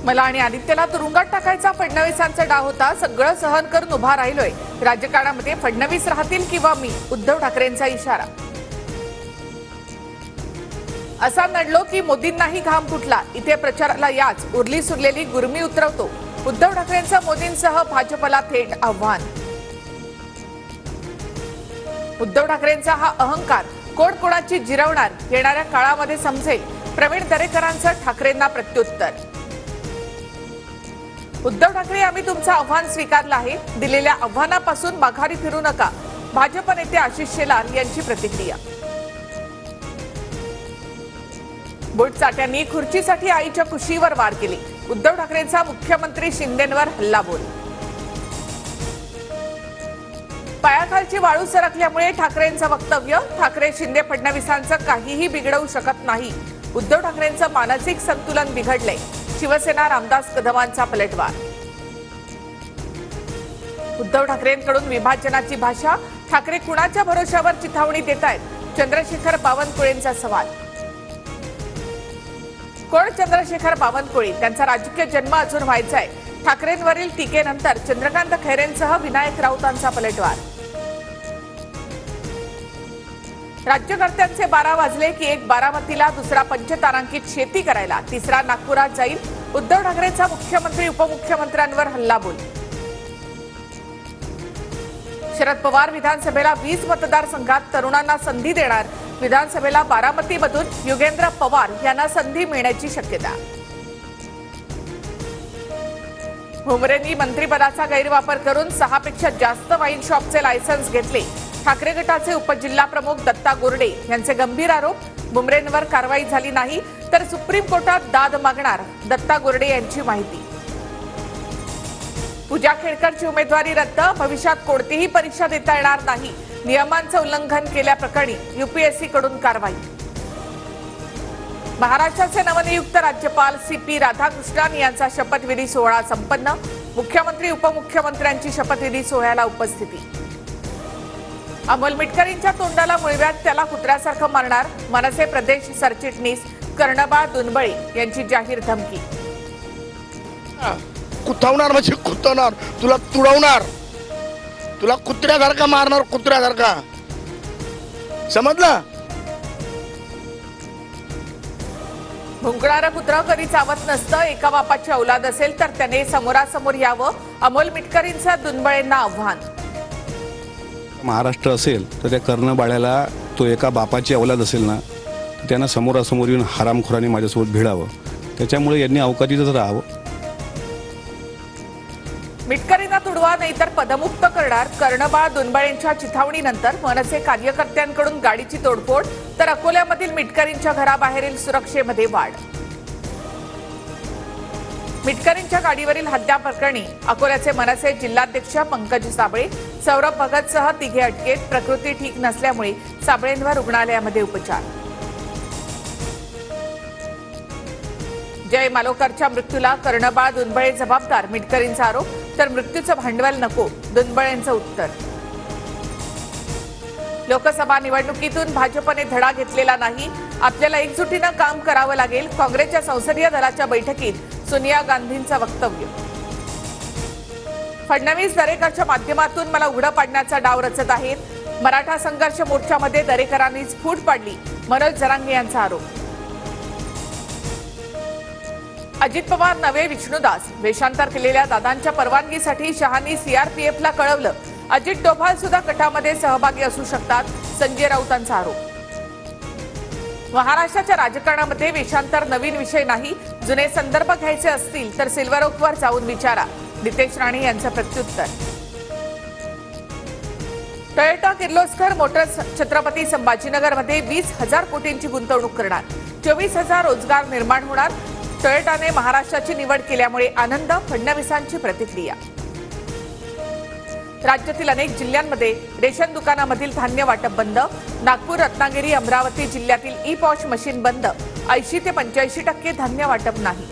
मला आणि आदित्यला तुरुंगात टाकायचा फडणवीसांचा डाव होता. सगळं सहन करून उभा राहिलोय. राजकारणामध्ये फडणवीस राहतील किंवा मी, उद्धव ठाकरेंचा इशारा. असा नडलो की मोदींनाही घाम फुटला. इथे प्रचाराला याच उरली सुरलेली गुरमी उतरवतो. उद्धव ठाकरेंचं मोदींसह भाजपला थेट आव्हान. उद्धव ठाकरेंचा हा अहंकार कोण कोणाची जिरवणार येणाऱ्या काळामध्ये समजेल. प्रवीण दरेकरांचं ठाकरेंना प्रत्युत्तर. उद्धव ठाकरे, आम्ही तुमचं आव्हान स्वीकारलं आहे. दिलेल्या आव्हानापासून माघारी फिरू नका. भाजप नेते आशिष शेलार यांची प्रतिक्रिया. बुटचाट्यांनी खुर्चीसाठी आईच्या कुशीवर वार केले. उद्धव ठाकरेंचा मुख्यमंत्री शिंदेंवर हल्लाबोल. पायाखालची वाळू सरकल्यामुळे ठाकरेंचं वक्तव्य. ठाकरे शिंदे फडणवीसांचं काहीही बिघडवू शकत नाही. उद्धव ठाकरेंचं मानसिक संतुलन बिघडलंय. शिवसेना रामदास कदमांचा पलटवार. उद्धव ठाकरेंकडून विभाजनाची भाषा. ठाकरे कुणाच्या भरोशावर चिथावणी देतायत. चंद्रशेखर बावनकुळेंचा सवाल. कोण चंद्रशेखर बावनकुळे? त्यांचा राजकीय जन्म अजून व्हायचाय. ठाकरेंवरील टीकेनंतर चंद्रकांत खैरेंसह विनायक राऊतांचा पलटवार. राज्यकर्त्यांचे 12 वाजले की एक बारामतीला, दुसरा पंचतारांकित शेती करायला, तिसरा नागपुरात जाईल. उद्धव ठाकरेंचा मुख्यमंत्री उपमुख्यमंत्र्यांवर हल्लाबोल. शरद पवार विधानसभेला 20 मतदारसंघात तरुणांना संधी देणार. विधानसभेला बारामतीमधून युगेंद्र पवार यांना संधी मिळण्याची शक्यता. भुमरेंनी मंत्रिपदाचा गैरवापर करून 6 पेक्षा जास्त वाईन शॉपचे लायसन्स घेतले. ठाकरे गटाचे उपजिल्हा प्रमुख दत्ता गोरडे यांचे गंभीर आरोप. भुमरेंवर कारवाई झाली नाही तर सुप्रीम कोर्टात दाद मागणार. दत्ता गोरडे यांची माहिती. पूजा खेडकरची उमेदवारी रद्द. भविष्यात कोणतीही परीक्षा देता येणार नाही. नियमांचं उल्लंघन केल्याप्रकरणी यूपीएससी कडून कारवाई. महाराष्ट्राचे नवनियुक्त राज्यपाल CP राधाकृष्णन यांचा शपथविधी सोहळा संपन्न. मुख्यमंत्री उपमुख्यमंत्र्यांची शपथविधी सोहळ्याला उपस्थिती. अमोल मिटकरींच्या तोंडाला मुळव्यात, त्याला कुत्र्यासारखं मारणार. मनसे प्रदेश सरचिटणीस कर्णबाळ दुनबळे यांची जाहीर धमकी. कुथवणार म्हणजे कुतवणार, तुला तुडवणार, तुला कुत्र्यासारखा मारणार, कुत्र्यासारखा. समजलं? भुंकणारं कुत्रं कधी चावत नसतं. एका बापाची औलाद असेल तर त्याने समोरासमोर यावं. अमोल मिटकरींचं दुनबळेंना आव्हान. महाराष्ट्र असेल तर त्या कर्णबाळ्याला, तो एका बापाची औलाद असेल ना, त्यांना समोरासमोर येऊन हरामखोराने माझ्यासोबत भिडावं. त्याच्यामुळे यांनी अवकाळीतच राहावं. मिटकरींना तुडवा नाहीतर पदमुक्त करणार. कर्णबाळ दुनबळेंच्या चिथावणीनंतर मनसे कार्यकर्त्यांकडून गाडीची तोडफोड, तर अकोल्यामधील मिटकरींच्या घराबाहेरील सुरक्षेमध्ये वाढ. मिटकरींच्या गाडीवरील हत्या प्रकरणी अकोल्याचे मनसे जिल्हाध्यक्ष पंकज साबळे, सौरभ भगतसह 3 अटकेत. प्रकृती ठीक नसल्यामुळे साबळेंवर रुग्णालयामध्ये उपचार. जय मालोकरच्या मृत्यूला कर्णबाळ दुनबळे जबाबदार. मिटकरींचा आरोप. तर मृत्यूचं भांडवल नको, दुनबळेंचं उत्तर. लोकसभा निवडणुकीतून भाजपने धडा घेतलेला नाही. आपल्याला एकजुटीनं काम करावं लागेल. काँग्रेसच्या संसदीय दलाच्या बैठकीत सोनिया गांधींचं वक्तव्य. फडणवीस दरेकरच्या माध्यमातून मला उघडं पाडण्याचा डाव रचत आहेत. मराठा संघर्ष मोर्चामध्ये दरेकरांनीच फूट पाडली. मनोज जरांगे यांचा आरोप. अजित पवार नवे विष्णुदास. वेषांतर केलेल्या दादांच्या परवानगीसाठी शहांनी CRPFला कळवलं. अजित डोभाल सुद्धा कटामध्ये सहभागी असू शकतात. संजय राऊतांचा आरोप. महाराष्ट्राच्या राजकारणामध्ये वेषांतर नवीन विषय नाही. जुने संदर्भ घ्यायचे असतील तर सिल्वर ओकवर जाऊन विचारा. नितेश राणे यांचं प्रत्युत्तर. टोयोटा किर्लोस्कर मोटर्स छत्रपती संभाजीनगरमध्ये 20,000 कोटींची गुंतवणूक करणार. 24,000 रोजगार निर्माण होणार. टोयोटाने महाराष्ट्राची निवड केल्यामुळे आनंद. फडणवीसांची प्रतिक्रिया. राज्यातील अनेक जिल्ह्यांमध्ये रेशन दुकानामधील धान्य वाटप बंद. नागपूर, रत्नागिरी, अमरावती जिल्ह्यातील ई-पॉश मशीन बंद. 80 ते 85% धान्य वाटप नाही.